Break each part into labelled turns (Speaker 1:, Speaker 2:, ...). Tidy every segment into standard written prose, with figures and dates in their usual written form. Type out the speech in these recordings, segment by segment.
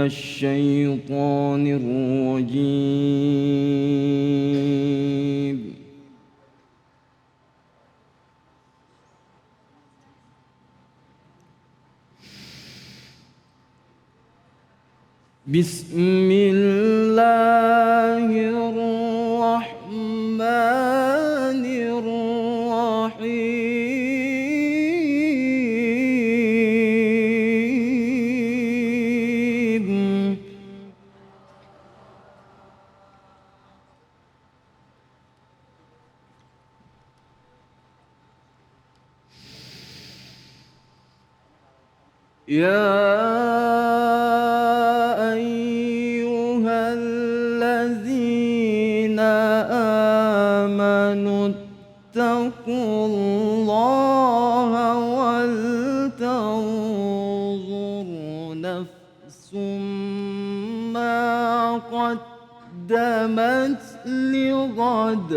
Speaker 1: الشيطان الرجيم. بسم الله الرحمن الرحيم. اتقوا الله ولتنظر نفس ما قدمت لغد.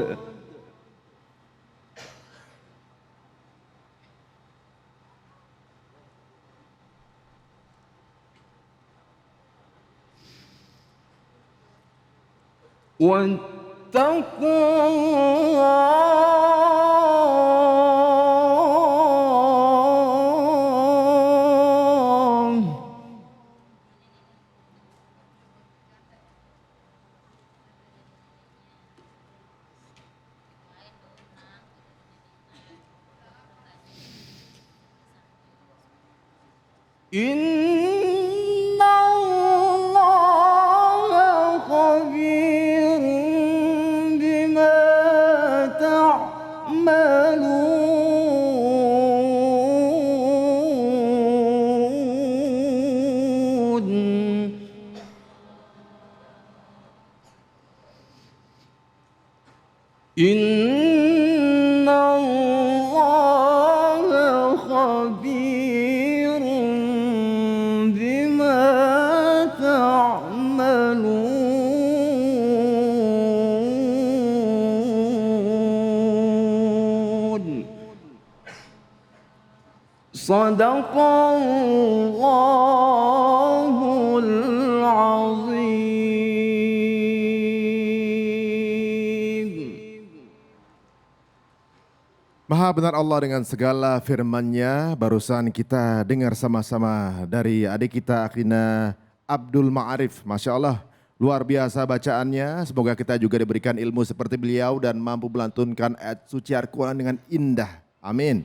Speaker 1: واتقوا الله إن الله خبير بما تعملون. إن الله خبير بما تعملون. صدق الله العظيم.
Speaker 2: Maha benar Allah dengan segala firman-Nya. Barusan kita dengar sama-sama dari adik kita Akhina Abdul Ma'arif. Masya Allah, luar biasa bacaannya. Semoga kita juga diberikan ilmu seperti beliau dan mampu melantunkan ayat suci Al-Quran dengan indah. Amin.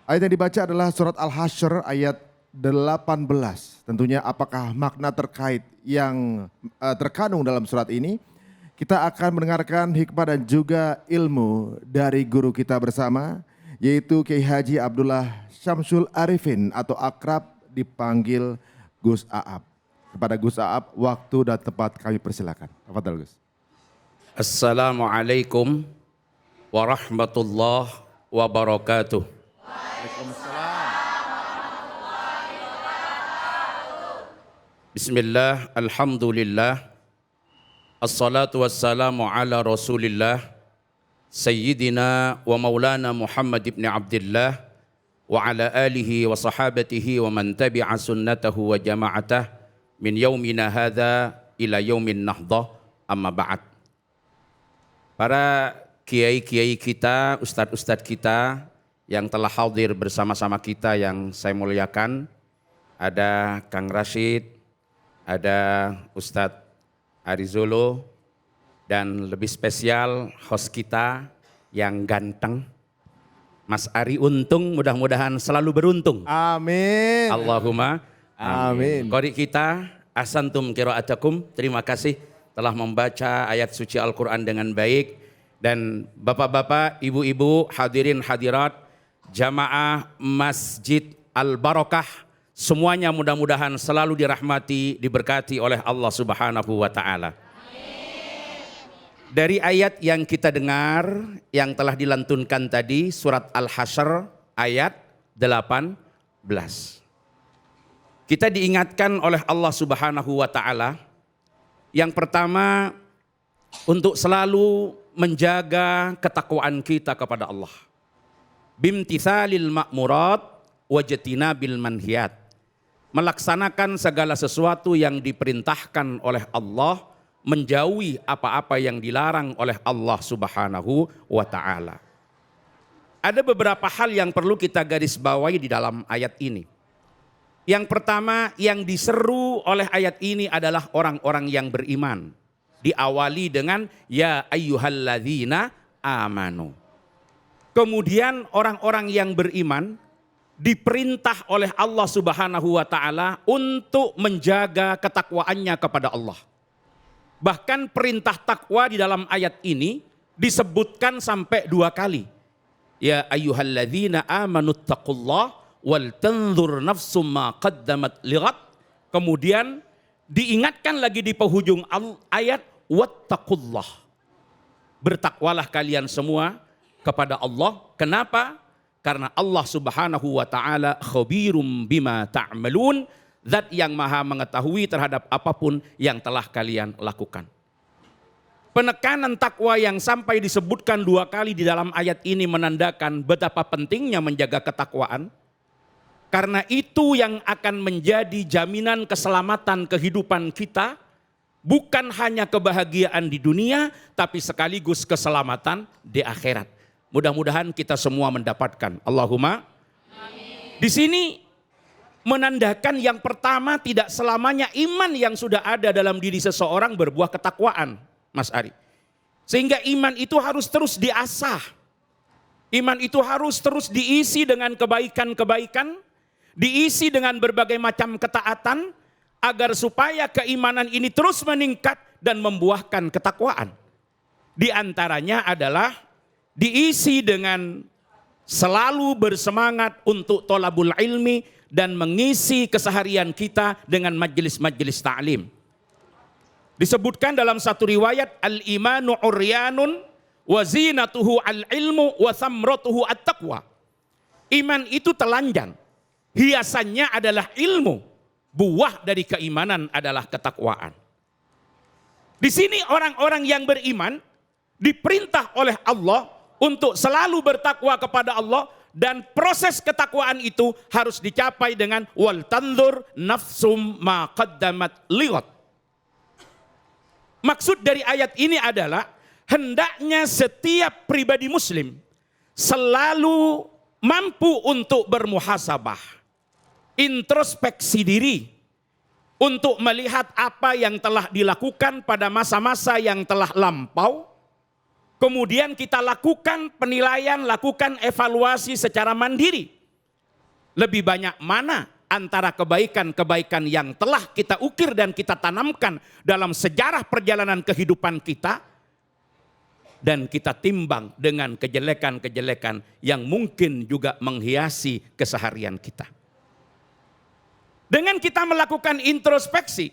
Speaker 2: Ayat yang dibaca adalah surat Al-Hasyr ayat 18. Tentunya apakah makna terkait yang terkandung dalam surat ini? Kita akan mendengarkan hikmah dan juga ilmu dari guru kita bersama, yaitu Kiai Haji Abdullah Syamsul Arifin atau akrab dipanggil Gus Aap. Kepada Gus Aap, waktu dan tempat kami persilakan. Tafadhal Gus.
Speaker 3: Assalamualaikum warahmatullahi wabarakatuh. Bismillah, alhamdulillah. Assalatu wassalamu ala rasulillah Sayyidina wa maulana Muhammad ibn Abdullah wa ala alihi wa sahabatihi wa man tabi'a sunnatahu wa jama'atah min yaumina hadha ila yaumin nahdah, amma ba'd. Para kiai-kiai kita, ustadz-ustadz kita yang telah hadir bersama-sama kita yang saya muliakan, ada Kang Rashid, ada Ustadz Arizolo, dan lebih spesial host kita yang ganteng, Mas Ari Untung, mudah-mudahan selalu beruntung.
Speaker 2: Amin.
Speaker 3: Allahumma
Speaker 2: amin.
Speaker 3: Qori kita, ahsantum qiraatakum, terima kasih telah membaca ayat suci Al-Quran dengan baik. Dan bapak-bapak, ibu-ibu, hadirin hadirat, jamaah Masjid Al-Barakah, semuanya mudah-mudahan selalu dirahmati, diberkati oleh Allah Subhanahu wa Ta'ala. Dari ayat yang kita dengar, yang telah dilantunkan tadi, surat Al-Hasyr ayat 18. Kita diingatkan oleh Allah Subhanahu wa Ta'ala, yang pertama, untuk selalu menjaga ketakwaan kita kepada Allah. Bimtithalil ma'murat wajtinabil manhiyat. melaksanakan segala sesuatu yang diperintahkan oleh Allah, menjauhi apa-apa yang dilarang oleh Allah Subhanahu wa taala. Ada beberapa hal yang perlu kita garis bawahi di dalam ayat ini. Yang pertama, yang diseru oleh ayat ini adalah orang-orang yang beriman. Diawali dengan ya ayyuhalladzina amanu. Kemudian orang-orang yang beriman diperintah oleh Allah Subhanahu wa taala untuk menjaga ketakwaannya kepada Allah. Bahkan perintah takwa di dalam ayat ini disebutkan sampai 2 kali. Ya ayyuhalladzina amanu taqullah wal tanzur nafsum ma qaddamat lighad. Kemudian diingatkan lagi di penghujung ayat wattaqullah. Bertakwalah kalian semua kepada Allah. Kenapa? Karena Allah Subhanahu wa taala khabirum bima ta'malun, zat yang maha mengetahui terhadap apapun yang telah kalian lakukan. Penekanan takwa yang sampai disebutkan 2 kali di dalam ayat ini menandakan betapa pentingnya menjaga ketakwaan. Karena itu yang akan menjadi jaminan keselamatan kehidupan kita, bukan hanya kebahagiaan di dunia, tapi sekaligus keselamatan di akhirat. Mudah-mudahan kita semua mendapatkan. Allahumma. Amin. Di sini menandakan yang pertama, tidak selamanya iman yang sudah ada dalam diri seseorang berbuah ketakwaan, Mas Ari. Sehingga iman itu harus terus diasah. Iman itu harus terus diisi dengan kebaikan-kebaikan, diisi dengan berbagai macam ketaatan, agar supaya keimanan ini terus meningkat dan membuahkan ketakwaan. Di antaranya adalah diisi dengan selalu bersemangat untuk thalabul ilmi dan mengisi keseharian kita dengan majelis-majelis ta'lim. Disebutkan dalam satu riwayat, al-imanu uryanun wa zinatuhu al-ilmu wa thamratuhu at-taqwa. Iman itu telanjang, hiasannya adalah ilmu, buah dari keimanan adalah ketakwaan. Di sini orang-orang yang beriman diperintah oleh Allah untuk selalu bertakwa kepada Allah, dan proses ketakwaan itu harus dicapai dengan wal tanzur nafsum ma qaddamat lighad. Maksud dari ayat ini adalah hendaknya setiap pribadi muslim selalu mampu untuk bermuhasabah, introspeksi diri, untuk melihat apa yang telah dilakukan pada masa-masa yang telah lampau. Kemudian kita lakukan penilaian, lakukan evaluasi secara mandiri. Lebih banyak mana antara kebaikan-kebaikan yang telah kita ukir dan kita tanamkan dalam sejarah perjalanan kehidupan kita, dan kita timbang dengan kejelekan-kejelekan yang mungkin juga menghiasi keseharian kita. Dengan kita melakukan introspeksi,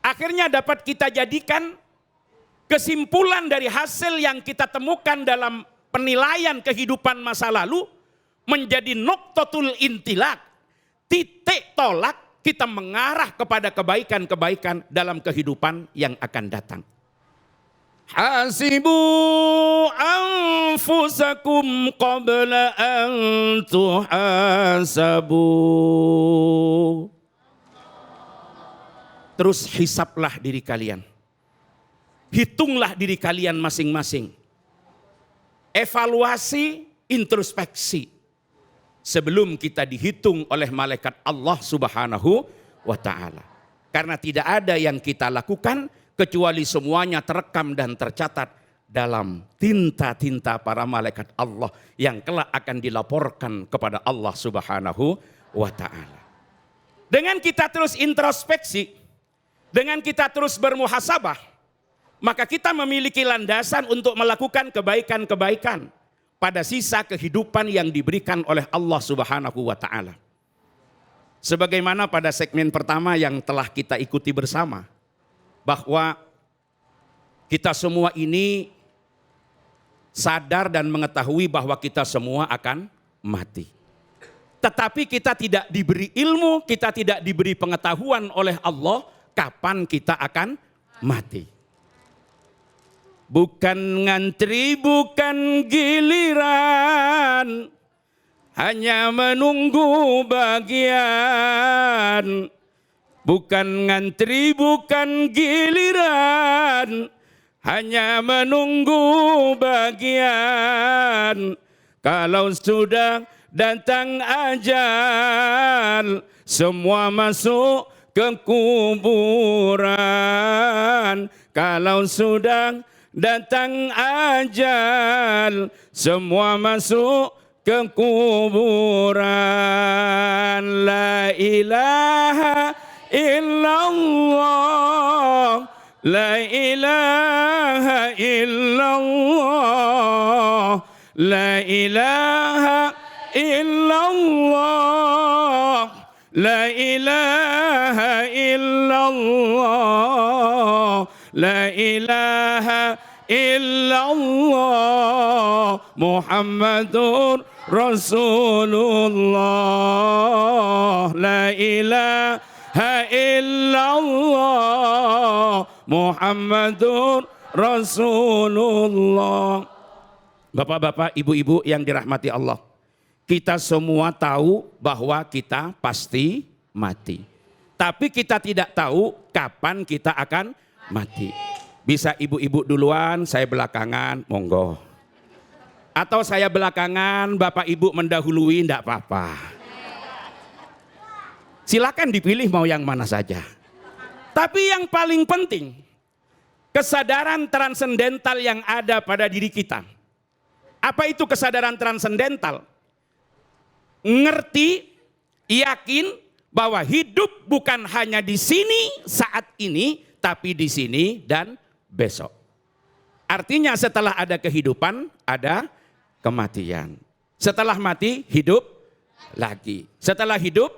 Speaker 3: akhirnya dapat kita jadikan kesimpulan dari hasil yang kita temukan dalam penilaian kehidupan masa lalu menjadi nuqtatul intilak, titik tolak kita mengarah kepada kebaikan-kebaikan dalam kehidupan yang akan datang. Hasibu anfusakum qabla an tuhasabu. Terus hisaplah diri kalian. Hitunglah diri kalian masing-masing. Evaluasi, introspeksi. Sebelum kita dihitung oleh malaikat Allah Subhanahu wa ta'ala. Karena tidak ada yang kita lakukan kecuali semuanya terekam dan tercatat dalam tinta-tinta para malaikat Allah yang kelak akan dilaporkan kepada Allah Subhanahu wa ta'ala. Dengan kita terus introspeksi, dengan kita terus bermuhasabah, maka kita memiliki landasan untuk melakukan kebaikan-kebaikan pada sisa kehidupan yang diberikan oleh Allah Subhanahu wa ta'ala. Sebagaimana pada segmen pertama yang telah kita ikuti bersama, bahwa kita semua ini sadar dan mengetahui bahwa kita semua akan mati. Tetapi kita tidak diberi ilmu, kita tidak diberi pengetahuan oleh Allah kapan kita akan mati. Bukan ngantri, bukan giliran, hanya menunggu bagian, bukan ngantri, bukan giliran, hanya menunggu bagian. Kalau sudah datang ajal, semua masuk ke kuburan. Kalau sudah datang ajal, semua masuk ke kuburan. La ilaha illallah, la ilaha illallah, la ilaha illallah, la ilaha illallah, la ilaha illallah, Muhammadur Rasulullah, la ilaha illallah, Muhammadur Rasulullah. Bapak-bapak, ibu-ibu yang dirahmati Allah, kita semua tahu bahwa kita pasti mati. Tapi kita tidak tahu kapan kita akan mati. Bisa ibu-ibu duluan, saya belakangan, monggo. Atau saya belakangan, bapak ibu mendahului, enggak apa-apa. Silakan dipilih mau yang mana saja. Tapi yang paling penting, kesadaran transendental yang ada pada diri kita. Apa itu kesadaran transendental? Ngerti, yakin bahwa hidup bukan hanya di sini saat ini, tapi di sini dan besok. Artinya setelah ada kehidupan, ada kematian. Setelah mati, hidup lagi. Setelah hidup,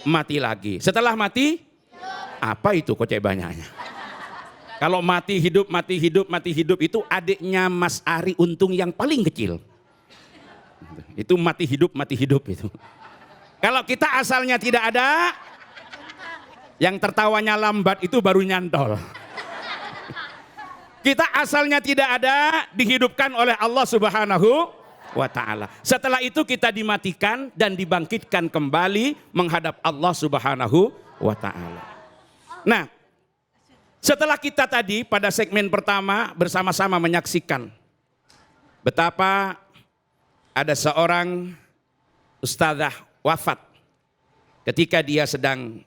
Speaker 3: mati lagi. Setelah mati, apa itu kocek banyaknya? Kalau mati hidup, mati hidup, mati hidup itu adiknya Mas Ari Untung yang paling kecil. Itu mati hidup itu. Kalau kita asalnya tidak ada, yang tertawanya lambat itu baru nyantol. Kita asalnya tidak ada, dihidupkan oleh Allah Subhanahu wa ta'ala. Setelah itu kita dimatikan dan dibangkitkan kembali menghadap Allah Subhanahu wa ta'ala. Nah, setelah kita tadi pada segmen pertama bersama-sama menyaksikan betapa ada seorang ustadzah wafat ketika dia sedang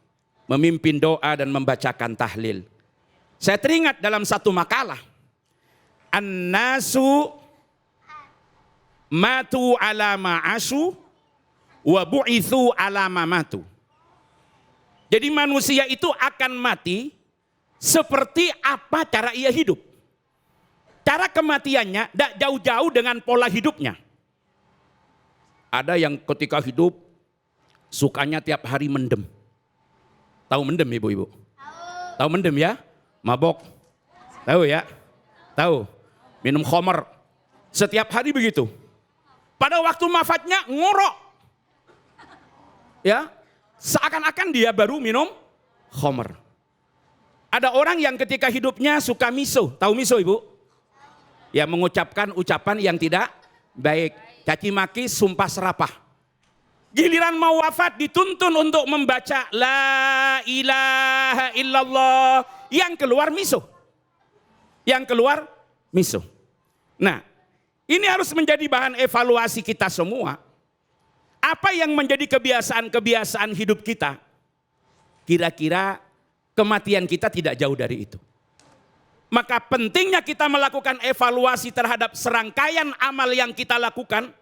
Speaker 3: memimpin doa dan membacakan tahlil. Saya teringat dalam satu makalah, an-nasu matu ala ma'asu wa bu'ithu ala matu. Jadi manusia itu akan mati seperti apa cara ia hidup. Cara kematiannya tidak jauh-jauh dengan pola hidupnya. Ada yang ketika hidup sukanya tiap hari mendem. Tahu mendem ibu-ibu? Tahu mendem ya? Mabok. Tahu ya? Tahu. Minum khamar. Setiap hari begitu. Pada waktu wafatnya ngorok. Ya, seakan-akan dia baru minum khamar. Ada orang yang ketika hidupnya suka miso. Tahu miso ibu? Ya, mengucapkan ucapan yang tidak baik. Caci maki, sumpah serapah. Giliran mau wafat dituntun untuk membaca la ilaha illallah. Yang keluar miso. Yang keluar miso. Nah, ini harus menjadi bahan evaluasi kita semua. Apa yang menjadi kebiasaan-kebiasaan hidup kita? Kira-kira kematian kita tidak jauh dari itu. Maka pentingnya kita melakukan evaluasi terhadap serangkaian amal yang kita lakukan.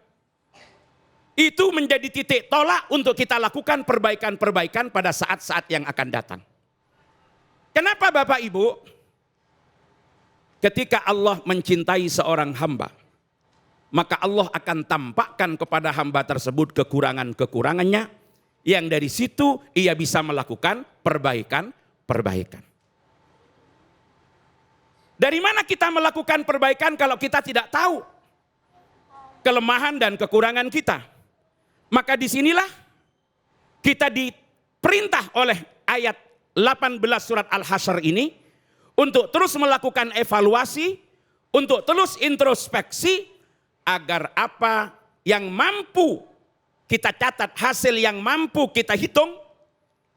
Speaker 3: Itu menjadi titik tolak untuk kita lakukan perbaikan-perbaikan pada saat-saat yang akan datang. Kenapa Bapak Ibu? Ketika Allah mencintai seorang hamba, maka Allah akan tampakkan kepada hamba tersebut kekurangan-kekurangannya, yang dari situ ia bisa melakukan perbaikan-perbaikan. Dari mana kita melakukan perbaikan kalau kita tidak tahu kelemahan dan kekurangan kita? Maka disinilah kita diperintah oleh ayat 18 surat Al-Hasyr ini untuk terus melakukan evaluasi, untuk terus introspeksi agar apa yang mampu kita catat, hasil yang mampu kita hitung,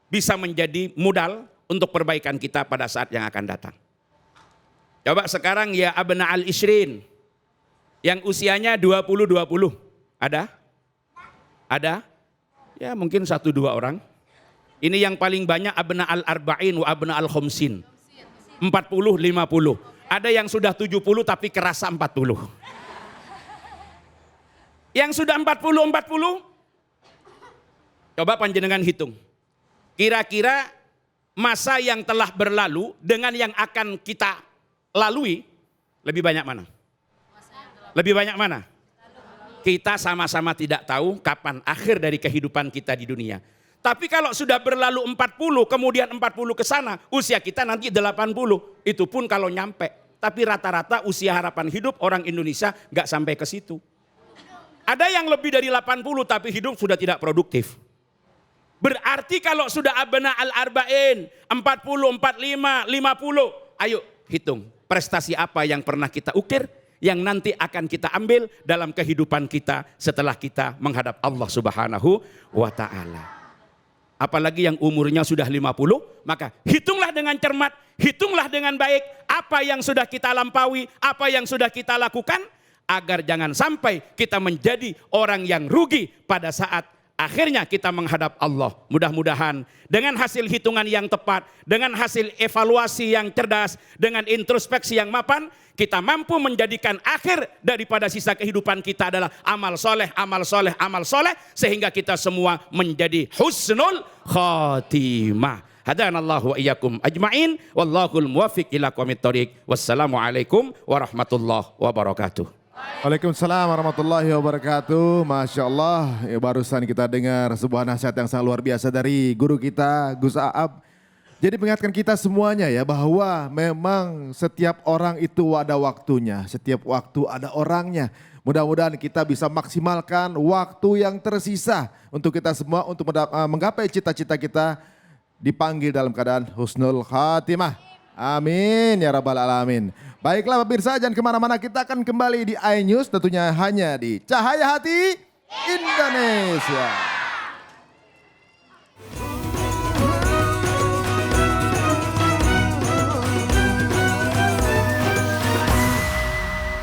Speaker 3: bisa menjadi modal untuk perbaikan kita pada saat yang akan datang. Coba sekarang ya abna al-ishrin, yang usianya 20-20, ada? Ada? Ya mungkin 1-2 orang. Ini yang paling banyak abna al-arba'in wa abna al-khomsin. 40-50. Ada yang sudah 70 tapi kerasa 40. Yang sudah 40-40, coba panjenengan hitung. Kira-kira masa yang telah berlalu dengan yang akan kita lalui, lebih banyak mana? Lebih banyak mana? Kita sama-sama tidak tahu kapan akhir dari kehidupan kita di dunia. Tapi kalau sudah berlalu 40, kemudian 40 ke sana, usia kita nanti 80. Itu pun kalau nyampe. Tapi rata-rata usia harapan hidup orang Indonesia nggak sampai ke situ. Ada yang lebih dari 80 tapi hidup sudah tidak produktif. Berarti kalau sudah abna al-arba'in, 40, 45, 50, ayo hitung prestasi apa yang pernah kita ukir, yang nanti akan kita ambil dalam kehidupan kita setelah kita menghadap Allah Subhanahu wa Ta'ala. Apalagi yang umurnya sudah 50, maka hitunglah dengan cermat, hitunglah dengan baik apa yang sudah kita lampaui, apa yang sudah kita lakukan, agar jangan sampai kita menjadi orang yang rugi pada saat akhirnya kita menghadap Allah. Mudah-mudahan dengan hasil hitungan yang tepat, dengan hasil evaluasi yang cerdas, dengan introspeksi yang mapan, kita mampu menjadikan akhir daripada sisa kehidupan kita adalah amal soleh, amal soleh, amal soleh, sehingga kita semua menjadi husnul khatimah. Hadanallahu wa iyyakum ajma'in, wallahul muwaffiq ila aqwamit thoriq. Wassalamualaikum warahmatullahi wabarakatuh.
Speaker 2: Waalaikumsalam warahmatullahi wabarakatuh. Masya Allah, ya, barusan kita dengar sebuah nasihat yang sangat luar biasa dari guru kita, Gus Aab. Jadi mengingatkan kita semuanya ya, bahwa memang setiap orang itu ada waktunya, setiap waktu ada orangnya. Mudah-mudahan kita bisa maksimalkan waktu yang tersisa untuk kita semua untuk menggapai cita-cita kita, dipanggil dalam keadaan husnul khatimah. Amin ya rabbal alamin. Baiklah pemirsa, jangan kemana-mana, kita akan kembali di iNews, tentunya hanya di Cahaya Hati Indonesia.